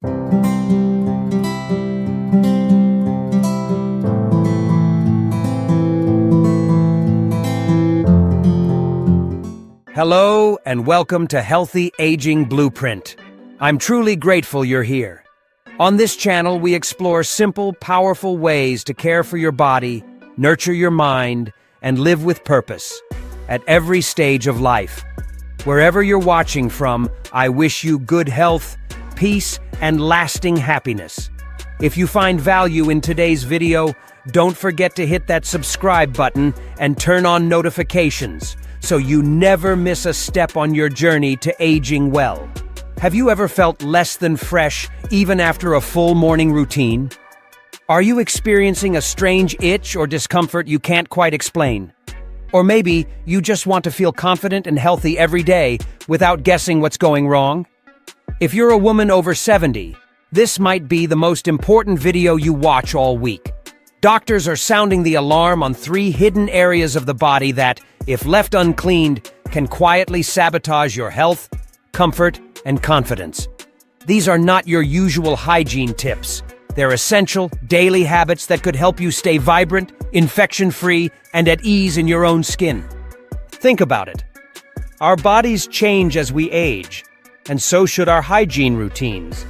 Hello and welcome to Healthy Aging Blueprint. I'm truly grateful you're here. On this channel, we explore simple, powerful ways to care for your body, nurture your mind, and live with purpose at every stage of life. Wherever you're watching from, I wish you good health, peace, and lasting happiness. If you find value in today's video, don't forget to hit that subscribe button and turn on notifications so you never miss a step on your journey to aging well. Have you ever felt less than fresh even after a full morning routine? Are you experiencing a strange itch or discomfort you can't quite explain? Or maybe you just want to feel confident and healthy every day without guessing what's going wrong? If you're a woman over 70, this might be the most important video you watch all week. Doctors are sounding the alarm on 3 hidden areas of the body that, if left uncleaned, can quietly sabotage your health, comfort, and confidence. These are not your usual hygiene tips. They're essential, daily habits that could help you stay vibrant, infection-free, and at ease in your own skin. Think about it. Our bodies change as we age, and so should our hygiene routines.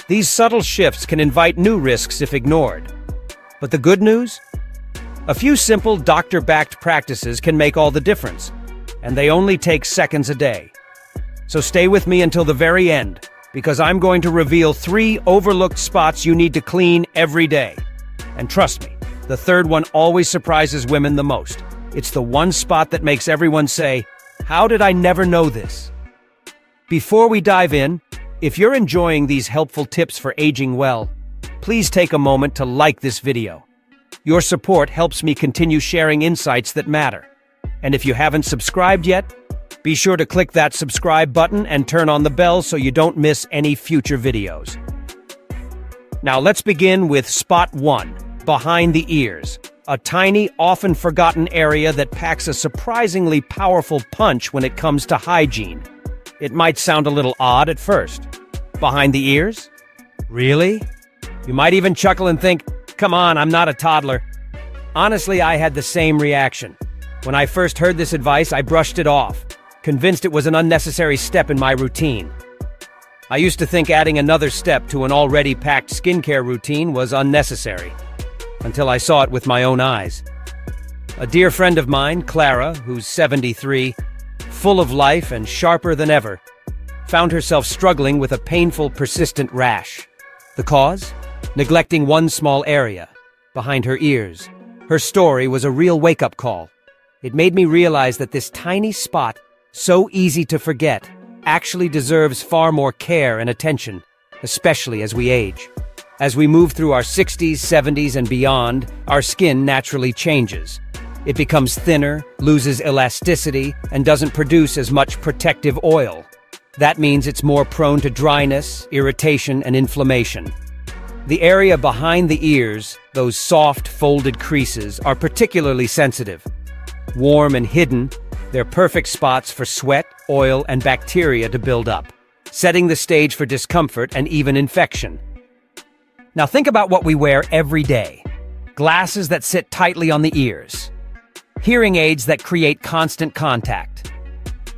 These subtle shifts can invite new risks if ignored. But the good news? A few simple doctor-backed practices can make all the difference, and they only take seconds a day. So stay with me until the very end, because I'm going to reveal 3 overlooked spots you need to clean every day. And trust me, the third one always surprises women the most. It's the one spot that makes everyone say, "How did I never know this?" Before we dive in, if you're enjoying these helpful tips for aging well, please take a moment to like this video. Your support helps me continue sharing insights that matter. And if you haven't subscribed yet, be sure to click that subscribe button and turn on the bell so you don't miss any future videos. Now let's begin with spot 1, behind the ears. A tiny, often forgotten area that packs a surprisingly powerful punch when it comes to hygiene. It might sound a little odd at first. Behind the ears? Really? You might even chuckle and think, come on, I'm not a toddler. Honestly, I had the same reaction. When I first heard this advice, I brushed it off, convinced it was an unnecessary step in my routine. I used to think adding another step to an already packed skincare routine was unnecessary, until I saw it with my own eyes. A dear friend of mine, Clara, who's 73, full of life and sharper than ever, found herself struggling with a painful, persistent rash. The cause? Neglecting one small area, behind her ears. Her story was a real wake-up call. It made me realize that this tiny spot, so easy to forget, actually deserves far more care and attention, especially as we age. As we move through our 60s, 70s, and beyond, our skin naturally changes. It becomes thinner, loses elasticity, and doesn't produce as much protective oil. That means it's more prone to dryness, irritation, and inflammation. The area behind the ears, those soft, folded creases, are particularly sensitive. Warm and hidden, they're perfect spots for sweat, oil, and bacteria to build up, setting the stage for discomfort and even infection. Now think about what we wear every day. Glasses that sit tightly on the ears. Hearing aids that create constant contact.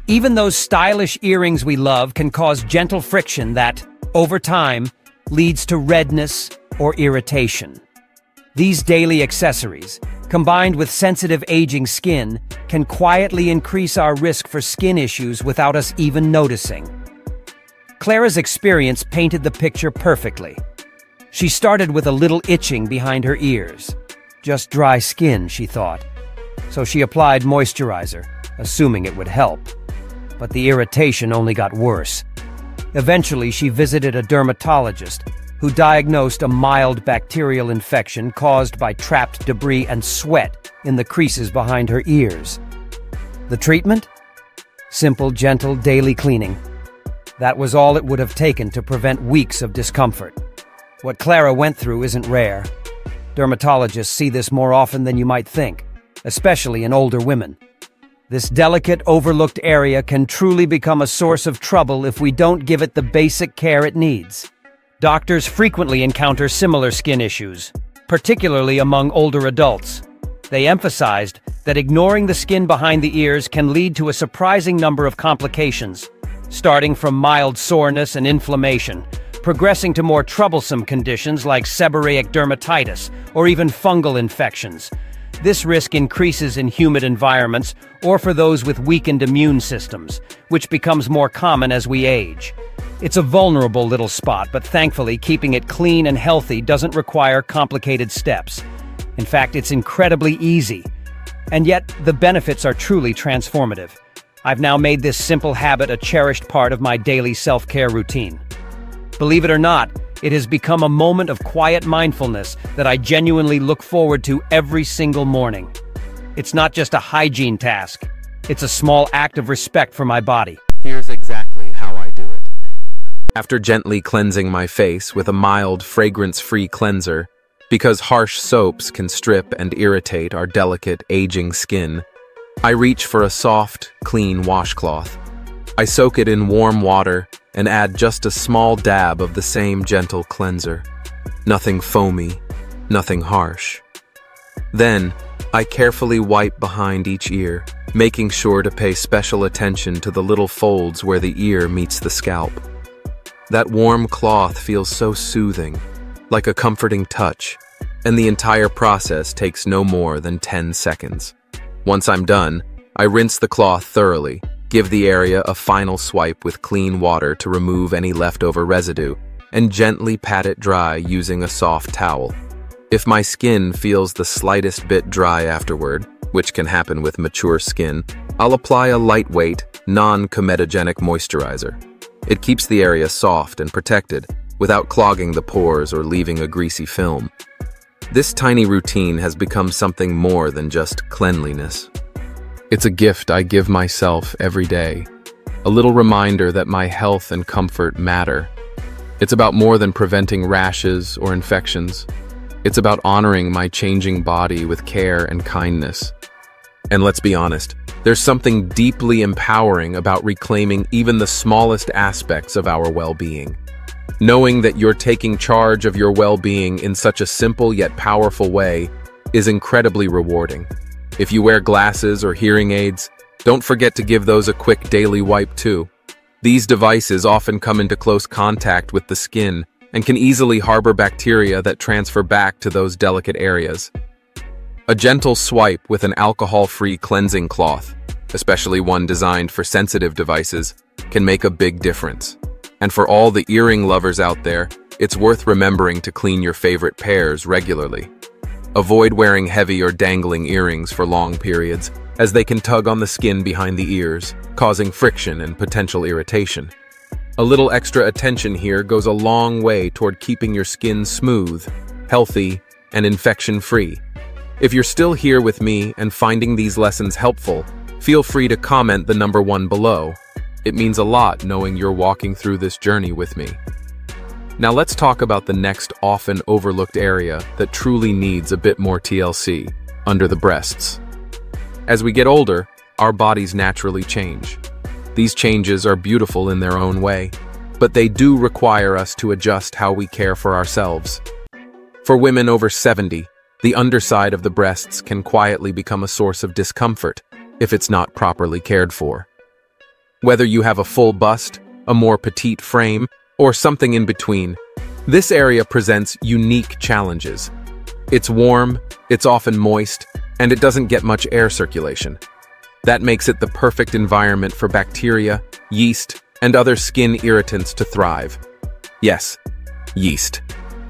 Even those stylish earrings we love can cause gentle friction that, over time, leads to redness or irritation. These daily accessories, combined with sensitive aging skin, can quietly increase our risk for skin issues without us even noticing. Clara's experience painted the picture perfectly. She started with a little itching behind her ears. Just dry skin, she thought. So she applied moisturizer, assuming it would help. But the irritation only got worse. Eventually, she visited a dermatologist who diagnosed a mild bacterial infection caused by trapped debris and sweat in the creases behind her ears. The treatment? Simple, gentle, daily cleaning. That was all it would have taken to prevent weeks of discomfort. What Clara went through isn't rare. Dermatologists see this more often than you might think, especially in older women. This delicate, overlooked area can truly become a source of trouble if we don't give it the basic care it needs. Doctors frequently encounter similar skin issues, particularly among older adults. They emphasized that ignoring the skin behind the ears can lead to a surprising number of complications, starting from mild soreness and inflammation, progressing to more troublesome conditions like seborrheic dermatitis or even fungal infections. This risk increases in humid environments or for those with weakened immune systems, which becomes more common as we age. It's a vulnerable little spot, but thankfully keeping it clean and healthy doesn't require complicated steps. In fact, it's incredibly easy. And yet, the benefits are truly transformative. I've now made this simple habit a cherished part of my daily self-care routine. Believe it or not, it has become a moment of quiet mindfulness that I genuinely look forward to every single morning. It's not just a hygiene task. It's a small act of respect for my body. Here's exactly how I do it. After gently cleansing my face with a mild, fragrance-free cleanser, because harsh soaps can strip and irritate our delicate, aging skin, I reach for a soft, clean washcloth. I soak it in warm water and add just a small dab of the same gentle cleanser. Nothing foamy, nothing harsh. Then, I carefully wipe behind each ear, making sure to pay special attention to the little folds where the ear meets the scalp. That warm cloth feels so soothing, like a comforting touch, and the entire process takes no more than 10 seconds. Once I'm done, I rinse the cloth thoroughly, give the area a final swipe with clean water to remove any leftover residue, and gently pat it dry using a soft towel. If my skin feels the slightest bit dry afterward, which can happen with mature skin, I'll apply a lightweight, non-comedogenic moisturizer. It keeps the area soft and protected, without clogging the pores or leaving a greasy film. This tiny routine has become something more than just cleanliness. It's a gift I give myself every day, a little reminder that my health and comfort matter. It's about more than preventing rashes or infections. It's about honoring my changing body with care and kindness. And let's be honest, there's something deeply empowering about reclaiming even the smallest aspects of our well-being. Knowing that you're taking charge of your well-being in such a simple yet powerful way is incredibly rewarding. If you wear glasses or hearing aids, don't forget to give those a quick daily wipe too. These devices often come into close contact with the skin and can easily harbor bacteria that transfer back to those delicate areas. A gentle swipe with an alcohol-free cleansing cloth, especially one designed for sensitive devices, can make a big difference. And for all the earring lovers out there, it's worth remembering to clean your favorite pairs regularly. Avoid wearing heavy or dangling earrings for long periods, as they can tug on the skin behind the ears, causing friction and potential irritation. A little extra attention here goes a long way toward keeping your skin smooth, healthy, and infection-free. If you're still here with me and finding these lessons helpful, feel free to comment the number 1 below. It means a lot knowing you're walking through this journey with me. Now let's talk about the next often overlooked area that truly needs a bit more TLC, under the breasts. As we get older, our bodies naturally change. These changes are beautiful in their own way, but they do require us to adjust how we care for ourselves. For women over 70, the underside of the breasts can quietly become a source of discomfort if it's not properly cared for. Whether you have a full bust, a more petite frame, or something in between, this area presents unique challenges. It's warm, it's often moist, and it doesn't get much air circulation. That makes it the perfect environment for bacteria, yeast, and other skin irritants to thrive. Yes, yeast.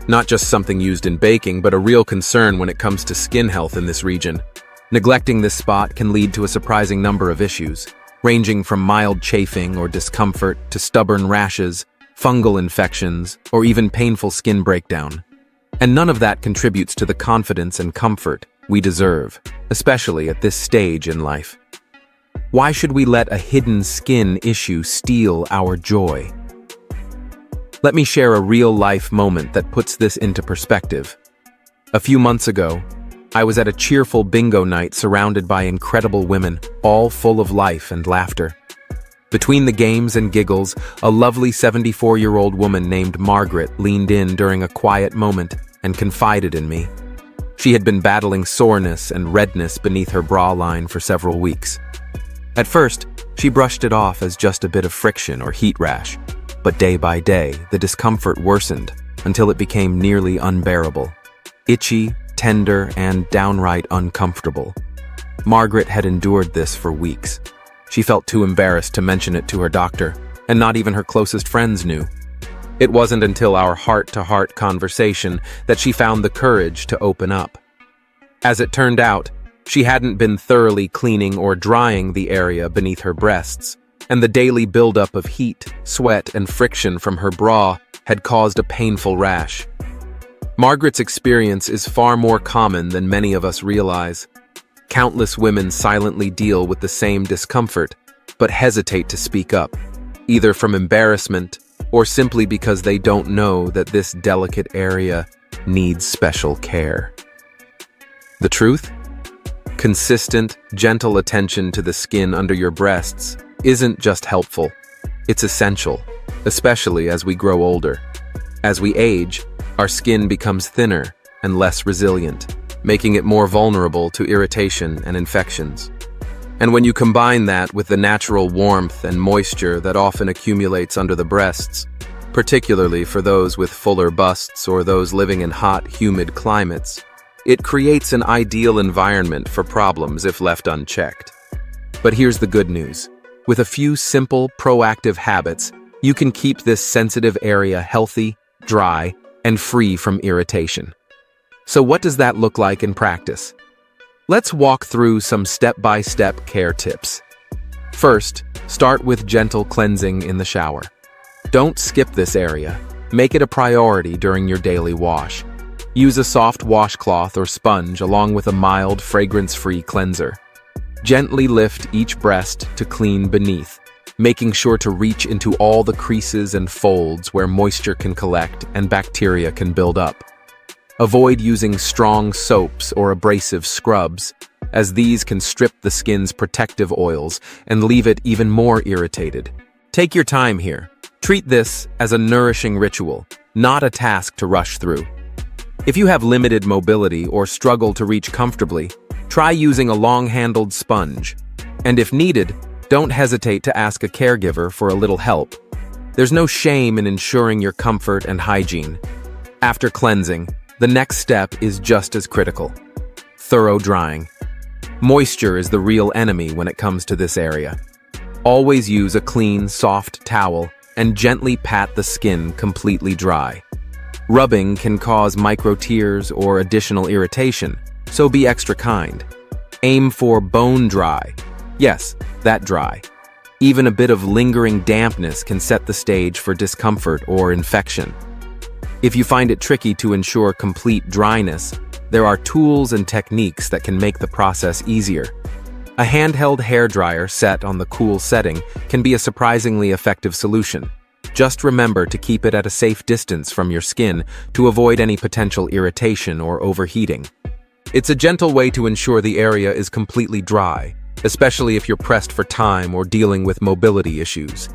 Not just something used in baking, but a real concern when it comes to skin health in this region. Neglecting this spot can lead to a surprising number of issues, ranging from mild chafing or discomfort to stubborn rashes, fungal infections, or even painful skin breakdown. And none of that contributes to the confidence and comfort we deserve, especially at this stage in life. Why should we let a hidden skin issue steal our joy? Let me share a real-life moment that puts this into perspective. A few months ago, I was at a cheerful bingo night surrounded by incredible women, all full of life and laughter. Between the games and giggles, a lovely 74-year-old woman named Margaret leaned in during a quiet moment and confided in me. She had been battling soreness and redness beneath her bra line for several weeks. At first, she brushed it off as just a bit of friction or heat rash, but day by day, the discomfort worsened until it became nearly unbearable. Itchy, tender, and downright uncomfortable. Margaret had endured this for weeks. She felt too embarrassed to mention it to her doctor, and not even her closest friends knew. It wasn't until our heart-to-heart conversation that she found the courage to open up. As it turned out, she hadn't been thoroughly cleaning or drying the area beneath her breasts, and the daily buildup of heat, sweat, and friction from her bra had caused a painful rash. Margaret's experience is far more common than many of us realize. Countless women silently deal with the same discomfort, but hesitate to speak up, either from embarrassment or simply because they don't know that this delicate area needs special care. The truth? Consistent, gentle attention to the skin under your breasts isn't just helpful, it's essential, especially as we grow older. As we age, our skin becomes thinner and less resilient, making it more vulnerable to irritation and infections. And when you combine that with the natural warmth and moisture that often accumulates under the breasts, particularly for those with fuller busts or those living in hot, humid climates, it creates an ideal environment for problems if left unchecked. But here's the good news. With a few simple, proactive habits, you can keep this sensitive area healthy, dry, and free from irritation. So what does that look like in practice? Let's walk through some step-by-step care tips. First, start with gentle cleansing in the shower. Don't skip this area. Make it a priority during your daily wash. Use a soft washcloth or sponge along with a mild, fragrance-free cleanser. Gently lift each breast to clean beneath, making sure to reach into all the creases and folds where moisture can collect and bacteria can build up. Avoid using strong soaps or abrasive scrubs, as these can strip the skin's protective oils and leave it even more irritated. Take your time here. Treat this as a nourishing ritual, not a task to rush through. If you have limited mobility or struggle to reach comfortably, try using a long-handled sponge. And if needed, don't hesitate to ask a caregiver for a little help. There's no shame in ensuring your comfort and hygiene. After cleansing, the next step is just as critical: thorough drying. Moisture is the real enemy when it comes to this area. Always use a clean, soft towel and gently pat the skin completely dry. Rubbing can cause micro tears or additional irritation, so be extra kind. Aim for bone dry. Yes, that dry. Even a bit of lingering dampness can set the stage for discomfort or infection. If you find it tricky to ensure complete dryness, there are tools and techniques that can make the process easier. A handheld hairdryer set on the cool setting can be a surprisingly effective solution. Just remember to keep it at a safe distance from your skin to avoid any potential irritation or overheating. It's a gentle way to ensure the area is completely dry, especially if you're pressed for time or dealing with mobility issues.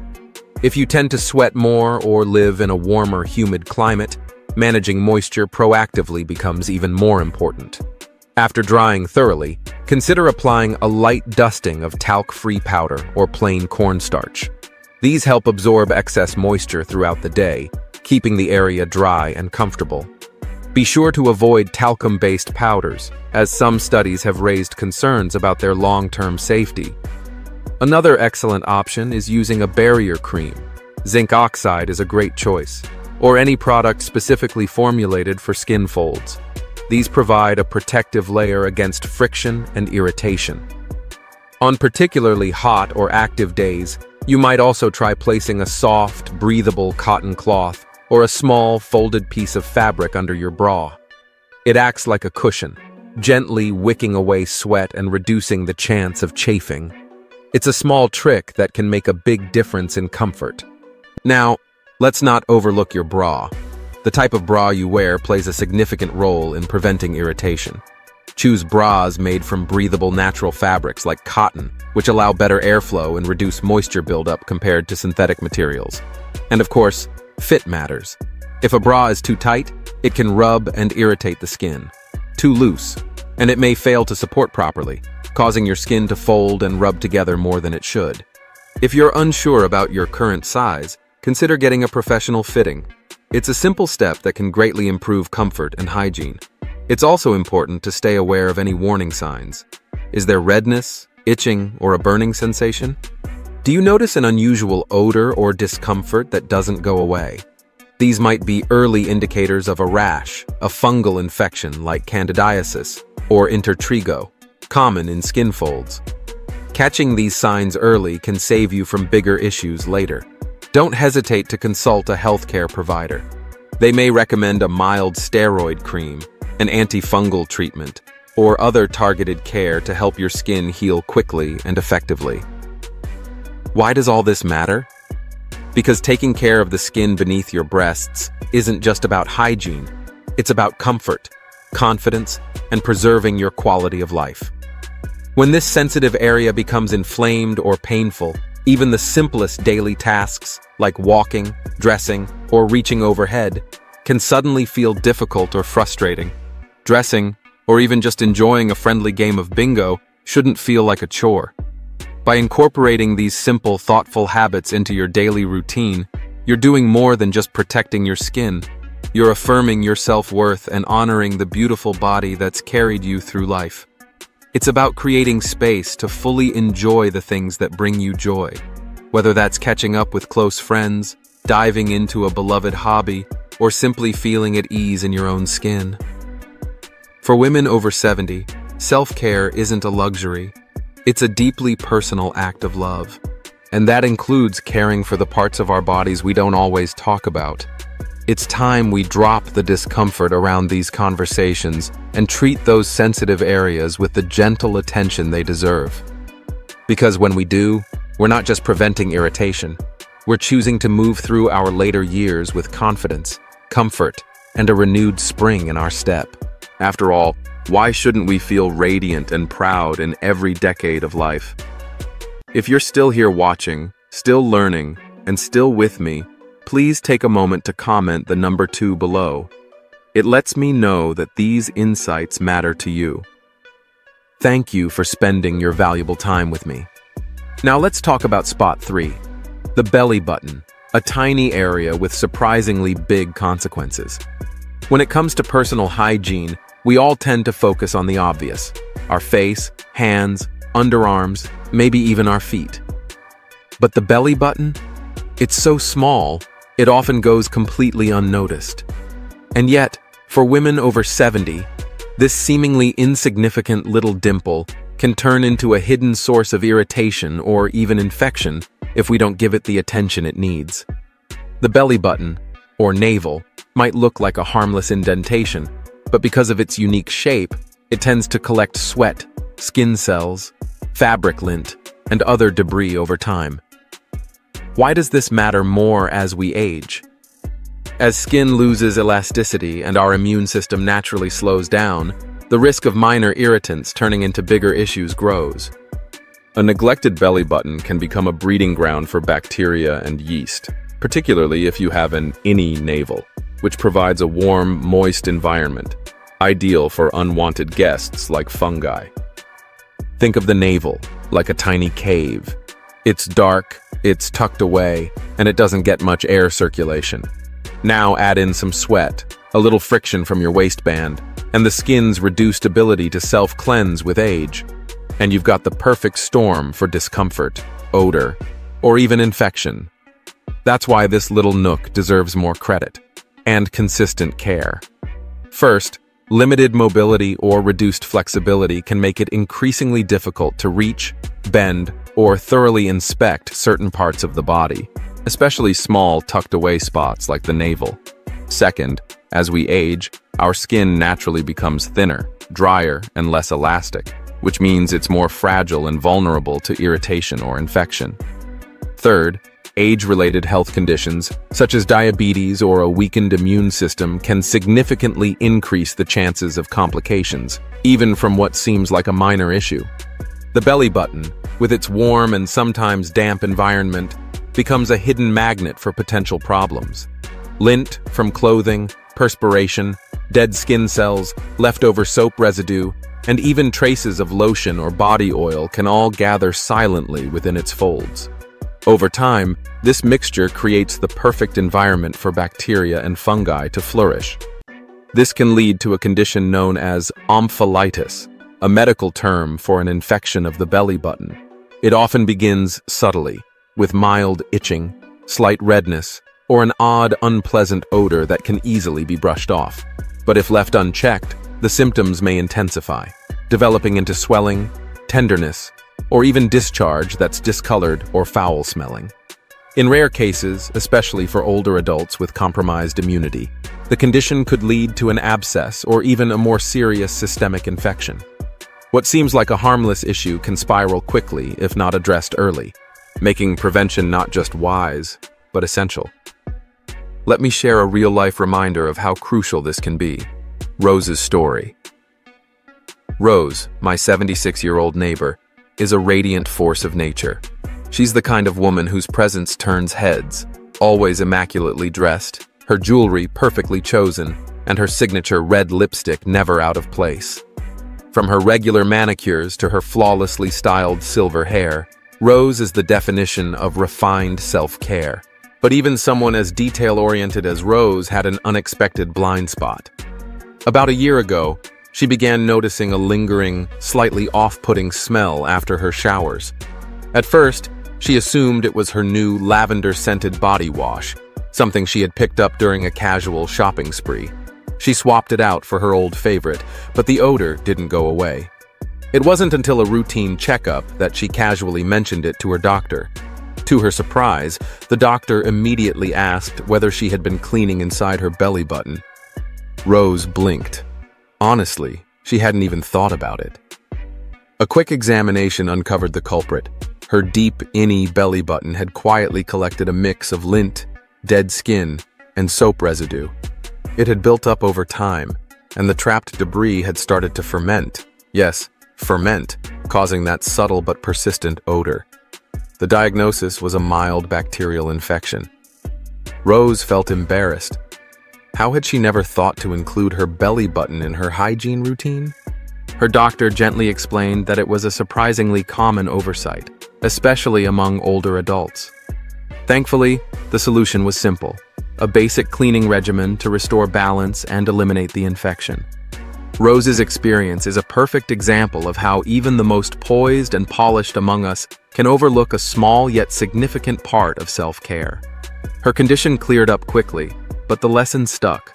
If you tend to sweat more or live in a warmer, humid climate, managing moisture proactively becomes even more important. After drying thoroughly, consider applying a light dusting of talc-free powder or plain cornstarch. These help absorb excess moisture throughout the day, keeping the area dry and comfortable. Be sure to avoid talcum-based powders, as some studies have raised concerns about their long-term safety. Another excellent option is using a barrier cream. Zinc oxide is a great choice, or any product specifically formulated for skin folds. These provide a protective layer against friction and irritation. On particularly hot or active days, you might also try placing a soft, breathable cotton cloth or a small, folded piece of fabric under your bra. It acts like a cushion, gently wicking away sweat and reducing the chance of chafing. It's a small trick that can make a big difference in comfort. Now, let's not overlook your bra. The type of bra you wear plays a significant role in preventing irritation. Choose bras made from breathable natural fabrics like cotton, which allow better airflow and reduce moisture buildup compared to synthetic materials. And of course, fit matters. If a bra is too tight, it can rub and irritate the skin. Too loose, and it may fail to support properly, causing your skin to fold and rub together more than it should. If you're unsure about your current size, consider getting a professional fitting. It's a simple step that can greatly improve comfort and hygiene. It's also important to stay aware of any warning signs. Is there redness, itching, or a burning sensation? Do you notice an unusual odor or discomfort that doesn't go away? These might be early indicators of a rash, a fungal infection like candidiasis or intertrigo, common in skin folds. Catching these signs early can save you from bigger issues later. Don't hesitate to consult a healthcare provider. They may recommend a mild steroid cream, an antifungal treatment, or other targeted care to help your skin heal quickly and effectively. Why does all this matter? Because taking care of the skin beneath your breasts isn't just about hygiene. It's about comfort, confidence, and preserving your quality of life. When this sensitive area becomes inflamed or painful, even the simplest daily tasks, like walking, dressing, or reaching overhead, can suddenly feel difficult or frustrating. Dressing, or even just enjoying a friendly game of bingo, shouldn't feel like a chore. By incorporating these simple, thoughtful habits into your daily routine, you're doing more than just protecting your skin. You're affirming your self-worth and honoring the beautiful body that's carried you through life. It's about creating space to fully enjoy the things that bring you joy, whether that's catching up with close friends, diving into a beloved hobby, or simply feeling at ease in your own skin. For women over 70, self-care isn't a luxury. It's a deeply personal act of love. And that includes caring for the parts of our bodies we don't always talk about. It's time we drop the discomfort around these conversations and treat those sensitive areas with the gentle attention they deserve. Because when we do, we're not just preventing irritation. We're choosing to move through our later years with confidence, comfort, and a renewed spring in our step. After all, why shouldn't we feel radiant and proud in every decade of life? If you're still here watching, still learning, and still with me, please take a moment to comment the number 2 below. It lets me know that these insights matter to you. Thank you for spending your valuable time with me. Now let's talk about spot 3, the belly button, a tiny area with surprisingly big consequences. When it comes to personal hygiene, we all tend to focus on the obvious: our face, hands, underarms, maybe even our feet. But the belly button? It's so small, it often goes completely unnoticed. And yet, for women over 70, this seemingly insignificant little dimple can turn into a hidden source of irritation or even infection if we don't give it the attention it needs. The belly button, or navel, might look like a harmless indentation, but because of its unique shape, it tends to collect sweat, skin cells, fabric lint, and other debris over time. Why does this matter more as we age? As skin loses elasticity and our immune system naturally slows down, the risk of minor irritants turning into bigger issues grows. A neglected belly button can become a breeding ground for bacteria and yeast, particularly if you have an innie navel, which provides a warm, moist environment, ideal for unwanted guests like fungi. Think of the navel like a tiny cave. It's dark, it's tucked away, and it doesn't get much air circulation. Now add in some sweat, a little friction from your waistband, and the skin's reduced ability to self-cleanse with age. And you've got the perfect storm for discomfort, odor, or even infection. That's why this little nook deserves more credit and consistent care. First, limited mobility or reduced flexibility can make it increasingly difficult to reach, bend, or thoroughly inspect certain parts of the body, especially small, tucked-away spots like the navel. Second, as we age, our skin naturally becomes thinner, drier, and less elastic, which means it's more fragile and vulnerable to irritation or infection. Third, Age-related health conditions, such as diabetes or a weakened immune system, can significantly increase the chances of complications, even from what seems like a minor issue. The belly button, with its warm and sometimes damp environment, becomes a hidden magnet for potential problems. Lint from clothing, perspiration, dead skin cells, leftover soap residue, and even traces of lotion or body oil can all gather silently within its folds. Over time, this mixture creates the perfect environment for bacteria and fungi to flourish. This can lead to a condition known as omphalitis, a medical term for an infection of the belly button. It often begins subtly, with mild itching, slight redness, or an odd, unpleasant odor that can easily be brushed off. But if left unchecked, the symptoms may intensify, developing into swelling, tenderness, or even discharge that's discolored or foul-smelling. In rare cases, especially for older adults with compromised immunity, the condition could lead to an abscess or even a more serious systemic infection. What seems like a harmless issue can spiral quickly if not addressed early, making prevention not just wise, but essential. Let me share a real-life reminder of how crucial this can be. Rose's story. Rose, my 76-year-old neighbor, is a radiant force of nature. She's the kind of woman whose presence turns heads, always immaculately dressed, her jewelry perfectly chosen, and her signature red lipstick never out of place. From her regular manicures to her flawlessly styled silver hair, Rose is the definition of refined self-care. But even someone as detail-oriented as Rose had an unexpected blind spot. About a year ago, she began noticing a lingering, slightly off-putting smell after her showers. At first, she assumed it was her new lavender-scented body wash, something she had picked up during a casual shopping spree. She swapped it out for her old favorite, but the odor didn't go away. It wasn't until a routine checkup that she casually mentioned it to her doctor. To her surprise, the doctor immediately asked whether she had been cleaning inside her belly button. Rose blinked. Honestly, she hadn't even thought about it. A quick examination uncovered the culprit. Her deep, inny belly button had quietly collected a mix of lint, dead skin, and soap residue. It had built up over time, and the trapped debris had started to ferment. Yes, ferment, causing that subtle but persistent odor. The diagnosis was a mild bacterial infection. Rose felt embarrassed. How had she never thought to include her belly button in her hygiene routine? Her doctor gently explained that it was a surprisingly common oversight, especially among older adults. Thankfully, the solution was simple: a basic cleaning regimen to restore balance and eliminate the infection. Rose's experience is a perfect example of how even the most poised and polished among us can overlook a small yet significant part of self-care. Her condition cleared up quickly, but the lesson stuck.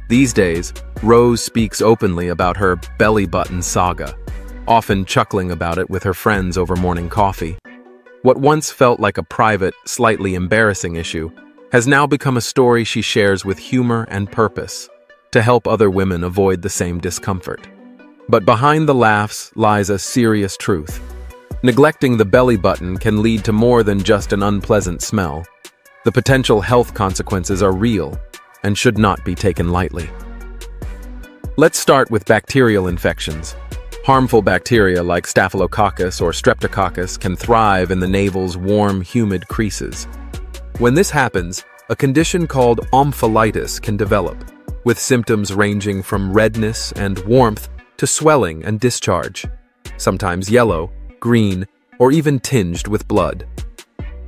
These days, Rose speaks openly about her belly button saga, often chuckling about it with her friends over morning coffee. What once felt like a private, slightly embarrassing issue has now become a story she shares with humor and purpose, to help other women avoid the same discomfort. But behind the laughs lies a serious truth. Neglecting the belly button can lead to more than just an unpleasant smell. The potential health consequences are real and should not be taken lightly. Let's start with bacterial infections. Harmful bacteria like Staphylococcus or Streptococcus can thrive in the navel's warm, humid creases. When this happens, a condition called omphalitis can develop, with symptoms ranging from redness and warmth to swelling and discharge, sometimes yellow, green, or even tinged with blood.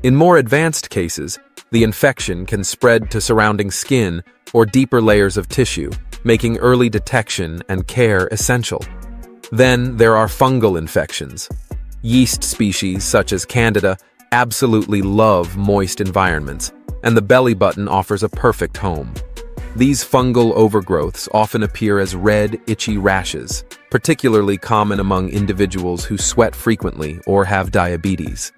In more advanced cases, the infection can spread to surrounding skin or deeper layers of tissue, making early detection and care essential. Then there are fungal infections. Yeast species such as Candida absolutely love moist environments, and the belly button offers a perfect home. These fungal overgrowths often appear as red, itchy rashes, particularly common among individuals who sweat frequently or have diabetes.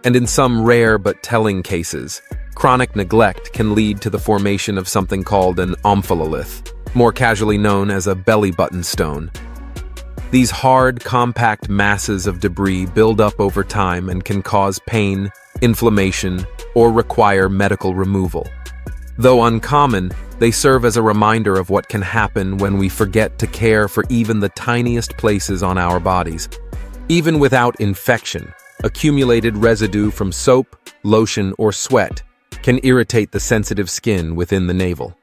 And in some rare but telling cases, chronic neglect can lead to the formation of something called an omphalolith, more casually known as a belly button stone. These hard, compact masses of debris build up over time and can cause pain, inflammation, or require medical removal. Though uncommon, they serve as a reminder of what can happen when we forget to care for even the tiniest places on our bodies. Even without infection, accumulated residue from soap, lotion, or sweat can irritate the sensitive skin within the navel.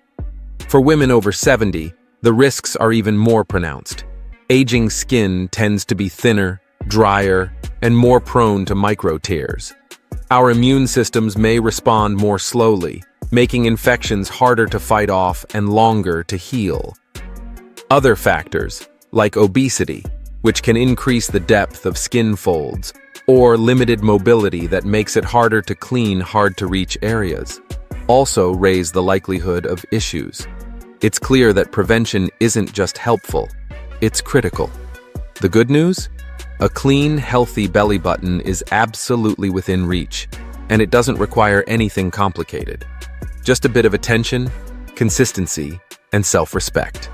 For women over 70, the risks are even more pronounced. Aging skin tends to be thinner, drier, and more prone to micro-tears. Our immune systems may respond more slowly, making infections harder to fight off and longer to heal. Other factors, like obesity, which can increase the depth of skin folds, or limited mobility that makes it harder to clean hard-to-reach areas, also raise the likelihood of issues. It's clear that prevention isn't just helpful, it's critical. The good news? A clean, healthy belly button is absolutely within reach, and it doesn't require anything complicated. Just a bit of attention, consistency, and self-respect.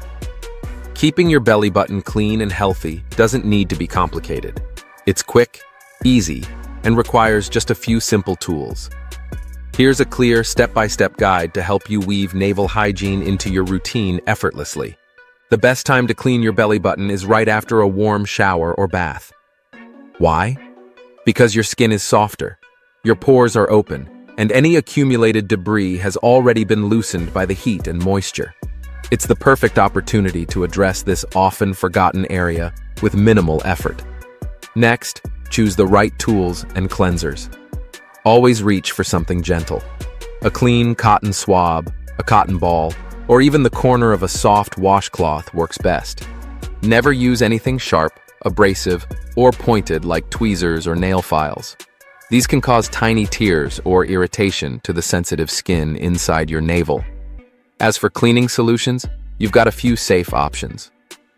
Keeping your belly button clean and healthy doesn't need to be complicated. It's quick, easy, and requires just a few simple tools. Here's a clear step-by-step guide to help you weave navel hygiene into your routine effortlessly. The best time to clean your belly button is right after a warm shower or bath. Why? Because your skin is softer, your pores are open, and any accumulated debris has already been loosened by the heat and moisture. It's the perfect opportunity to address this often forgotten area with minimal effort. Next, choose the right tools and cleansers. Always reach for something gentle. A clean cotton swab, a cotton ball, or even the corner of a soft washcloth works best. Never use anything sharp, abrasive, or pointed like tweezers or nail files. These can cause tiny tears or irritation to the sensitive skin inside your navel. As for cleaning solutions, you've got a few safe options.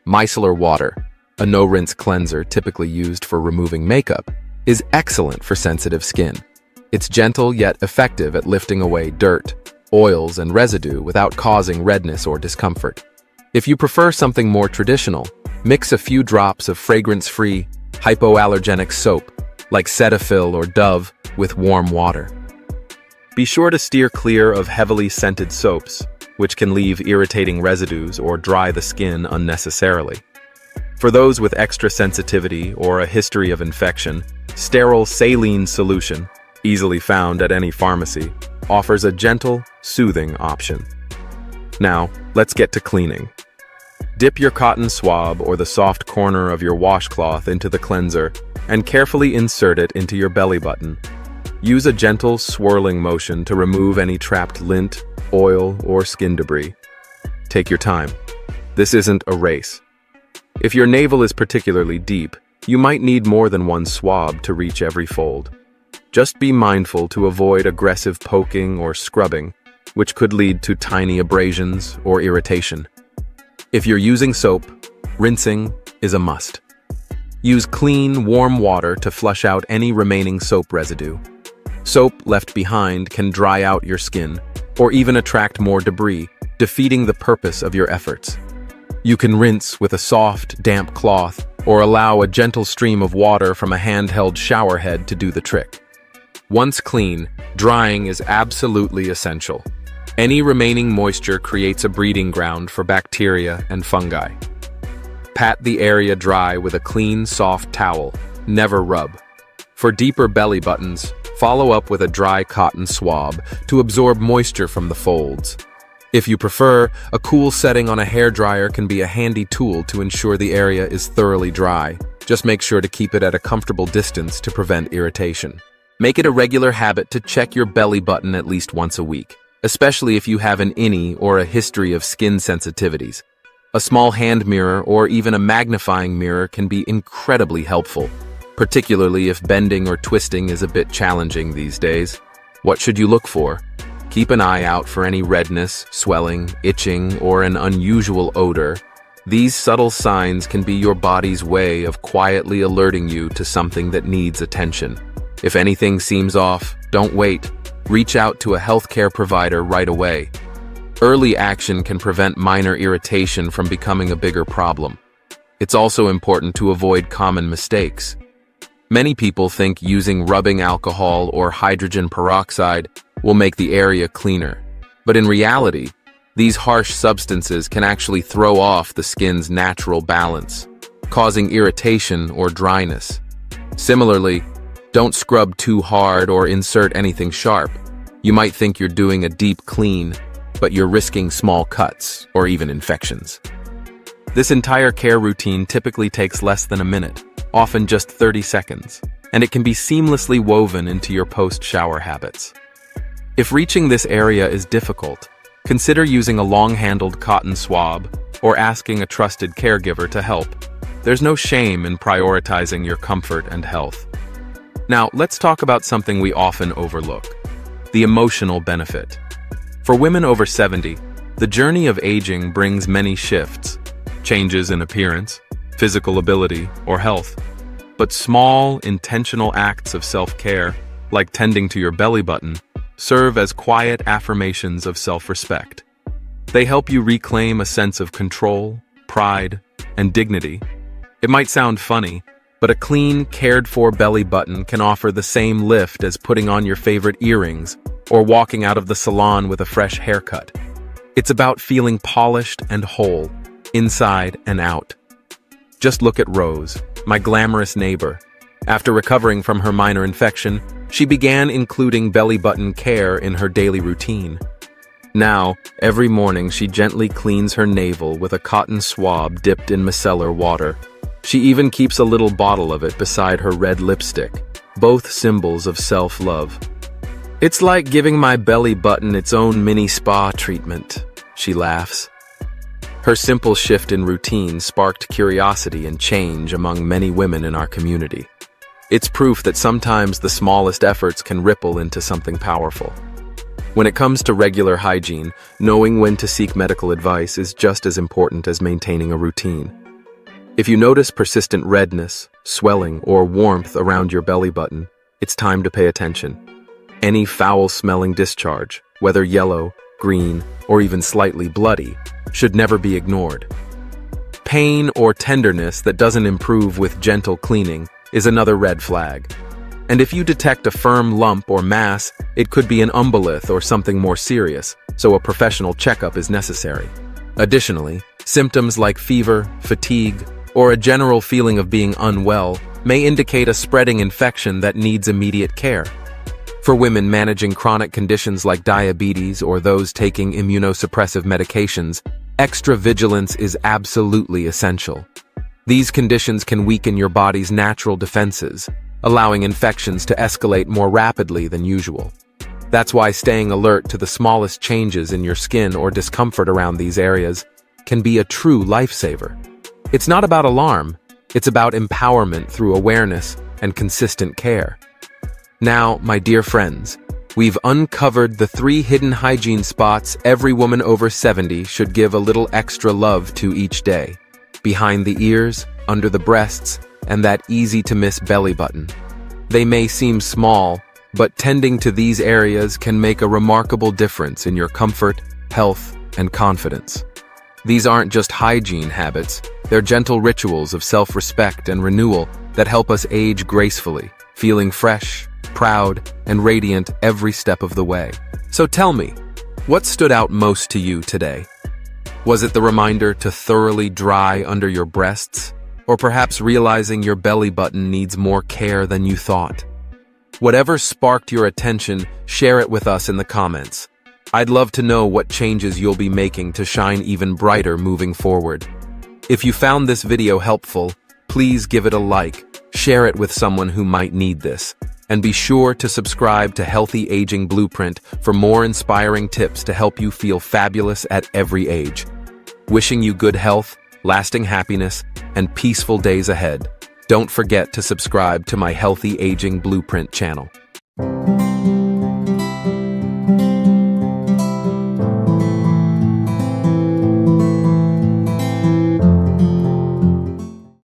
Micellar water, a no-rinse cleanser typically used for removing makeup, is excellent for sensitive skin. It's gentle yet effective at lifting away dirt, oils, and residue without causing redness or discomfort. If you prefer something more traditional, mix a few drops of fragrance-free, hypoallergenic soap, like Cetaphil or Dove, with warm water. Be sure to steer clear of heavily scented soaps, which can leave irritating residues or dry the skin unnecessarily. For those with extra sensitivity or a history of infection, sterile saline solution, easily found at any pharmacy, offers a gentle, soothing option. Now, let's get to cleaning. Dip your cotton swab or the soft corner of your washcloth into the cleanser and carefully insert it into your belly button. Use a gentle swirling motion to remove any trapped lint, oil, or skin debris. Take your time. This isn't a race. If your navel is particularly deep, you might need more than one swab to reach every fold. Just be mindful to avoid aggressive poking or scrubbing, which could lead to tiny abrasions or irritation. If you're using soap, rinsing is a must. Use clean, warm water to flush out any remaining soap residue. Soap left behind can dry out your skin, or even attract more debris, defeating the purpose of your efforts. You can rinse with a soft, damp cloth, or allow a gentle stream of water from a handheld shower head to do the trick. Once clean, drying is absolutely essential. Any remaining moisture creates a breeding ground for bacteria and fungi. Pat the area dry with a clean, soft towel. Never rub. For deeper belly buttons, follow up with a dry cotton swab to absorb moisture from the folds. If you prefer, a cool setting on a hairdryer can be a handy tool to ensure the area is thoroughly dry. Just make sure to keep it at a comfortable distance to prevent irritation. Make it a regular habit to check your belly button at least once a week, especially if you have an innie or a history of skin sensitivities. A small hand mirror or even a magnifying mirror can be incredibly helpful, particularly if bending or twisting is a bit challenging these days. What should you look for? Keep an eye out for any redness, swelling, itching, or an unusual odor. These subtle signs can be your body's way of quietly alerting you to something that needs attention. If anything seems off, don't wait. Reach out to a healthcare provider right away. Early action can prevent minor irritation from becoming a bigger problem. It's also important to avoid common mistakes. Many people think using rubbing alcohol or hydrogen peroxide will make the area cleaner. But in reality, these harsh substances can actually throw off the skin's natural balance, causing irritation or dryness. Similarly, don't scrub too hard or insert anything sharp. You might think you're doing a deep clean, but you're risking small cuts or even infections. This entire care routine typically takes less than a minute, often just 30 seconds, and it can be seamlessly woven into your post-shower habits. If reaching this area is difficult, consider using a long-handled cotton swab or asking a trusted caregiver to help. There's no shame in prioritizing your comfort and health. Now, let's talk about something we often overlook: the emotional benefit. For women over 70, the journey of aging brings many shifts, changes in appearance, physical ability, or health. But small, intentional acts of self-care, like tending to your belly button, serve as quiet affirmations of self-respect. They help you reclaim a sense of control, pride, and dignity. It might sound funny, but a clean, cared-for belly button can offer the same lift as putting on your favorite earrings or walking out of the salon with a fresh haircut. It's about feeling polished and whole, inside and out. Just look at Rose, my glamorous neighbor. After recovering from her minor infection, she began including belly button care in her daily routine. Now, every morning she gently cleans her navel with a cotton swab dipped in micellar water. She even keeps a little bottle of it beside her red lipstick, both symbols of self-love. "It's like giving my belly button its own mini spa treatment," she laughs. Her simple shift in routine sparked curiosity and change among many women in our community. It's proof that sometimes the smallest efforts can ripple into something powerful. When it comes to regular hygiene, knowing when to seek medical advice is just as important as maintaining a routine. If you notice persistent redness, swelling, or warmth around your belly button, it's time to pay attention. Any foul-smelling discharge, whether yellow, green, or even slightly bloody, should never be ignored. Pain or tenderness that doesn't improve with gentle cleaning is another red flag. And if you detect a firm lump or mass, it could be an umbolith or something more serious, so a professional checkup is necessary. Additionally, symptoms like fever, fatigue, or a general feeling of being unwell may indicate a spreading infection that needs immediate care. For women managing chronic conditions like diabetes or those taking immunosuppressive medications, extra vigilance is absolutely essential. These conditions can weaken your body's natural defenses, allowing infections to escalate more rapidly than usual. That's why staying alert to the smallest changes in your skin or discomfort around these areas can be a true lifesaver. It's not about alarm, it's about empowerment through awareness and consistent care. Now, my dear friends, we've uncovered the 3 hidden hygiene spots every woman over 70 should give a little extra love to each day. Behind the ears, under the breasts, and that easy-to-miss belly button. They may seem small, but tending to these areas can make a remarkable difference in your comfort, health, and confidence. These aren't just hygiene habits, they're gentle rituals of self-respect and renewal that help us age gracefully, feeling fresh, proud, and radiant every step of the way. So tell me, what stood out most to you today? Was it the reminder to thoroughly dry under your breasts? Or perhaps realizing your belly button needs more care than you thought? Whatever sparked your attention, share it with us in the comments. I'd love to know what changes you'll be making to shine even brighter moving forward. If you found this video helpful, please give it a like, share it with someone who might need this, and be sure to subscribe to Healthy Aging Blueprint for more inspiring tips to help you feel fabulous at every age. Wishing you good health, lasting happiness, and peaceful days ahead. Don't forget to subscribe to my Healthy Aging Blueprint channel.